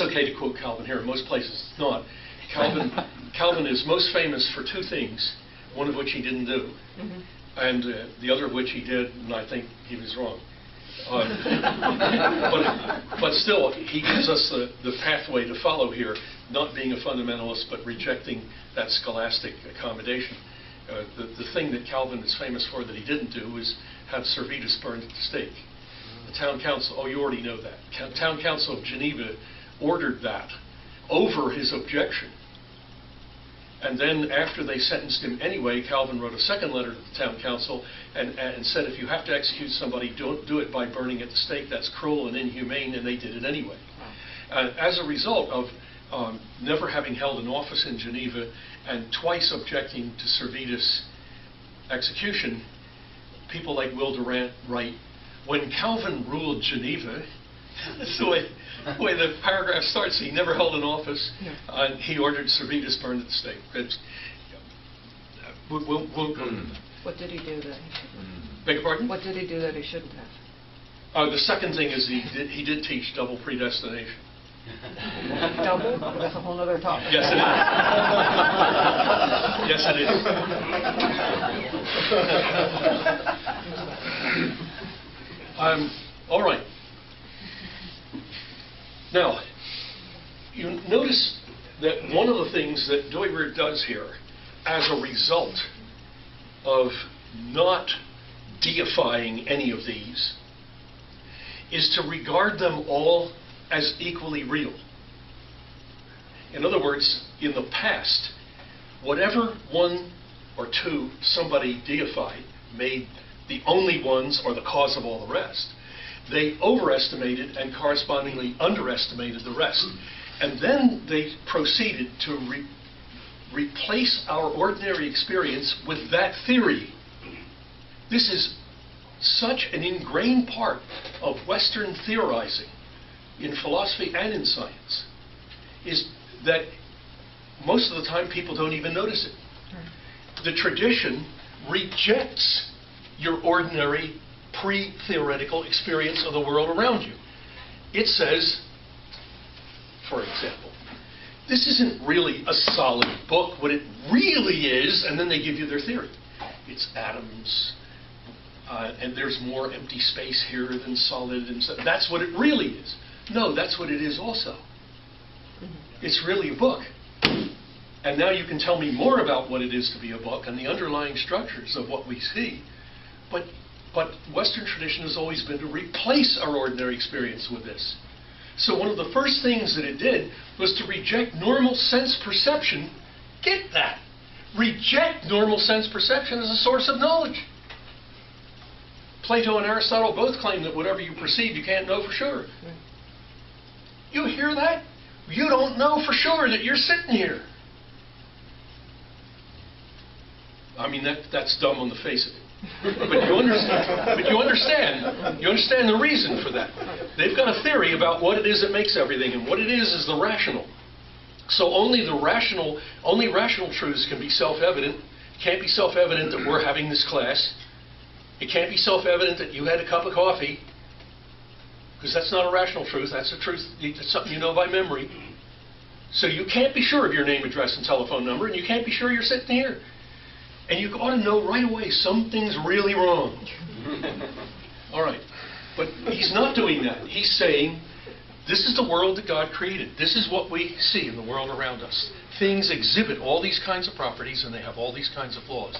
it's okay to quote Calvin here. In most places it's not. Calvin is most famous for two things, one of which he didn't do, and the other of which he did, and I think he was wrong. But still, he gives us the pathway to follow here, not being a fundamentalist, but rejecting that scholastic accommodation. The thing that Calvin is famous for that he didn't do is have Servetus burned at the stake. The town council, oh, you already know that. Town council of Geneva ordered that over his objection. And then after they sentenced him anyway, Calvin wrote a second letter to the town council and said, if you have to execute somebody, don't do it by burning at the stake. That's cruel and inhumane, and they did it anyway. As a result of never having held an office in Geneva and twice objecting to Servetus' execution, people like Will Durant write, when Calvin ruled Geneva, that's the way the paragraph starts, he never held an office, and he ordered Servetus burned at the stake. We'll go to that. What did he do that he shouldn't? Beg your pardon? What did he do that he shouldn't have? The second thing is he did teach double predestination. Double? That's a whole other topic. Yes, it is. Yes, it is. All right. Now, you notice that one of the things that Dooyeweerd does here, as a result of not deifying any of these, is to regard them all as equally real. In other words, in the past, whatever one or two somebody deified made the only ones or the cause of all the rest, they overestimated and correspondingly underestimated the rest. And then they proceeded to replace our ordinary experience with that theory. This is such an ingrained part of Western theorizing in philosophy and in science, is that most of the time people don't even notice it. The tradition rejects your ordinary pre-theoretical experience of the world around you. It says, for example, this isn't really a solid book. What it really is, and then they give you their theory. It's atoms, and there's more empty space here than solid, and so that's what it really is. No, that's what it is also. It's really a book. And now you can tell me more about what it is to be a book and the underlying structures of what we see. But Western tradition has always been to replace our ordinary experience with this. So one of the first things that it did was to reject normal sense perception. Get that! Reject normal sense perception as a source of knowledge. Plato and Aristotle both claim that whatever you perceive, you can't know for sure. You hear that? You don't know for sure that you're sitting here. I mean, that's dumb on the face of it. But you understand. You understand the reason for that. They've got a theory about what it is that makes everything, and what it is the rational. So only rational truths can be self-evident. It can't be self-evident that we're having this class. It can't be self-evident that you had a cup of coffee, because that's not a rational truth. That's a truth. That's something you know by memory. So you can't be sure of your name, address, and telephone number, and you can't be sure you're sitting here. And you ought to know right away something's really wrong. All right. But he's not doing that. He's saying, this is the world that God created. This is what we see in the world around us. Things exhibit all these kinds of properties, and they have all these kinds of laws.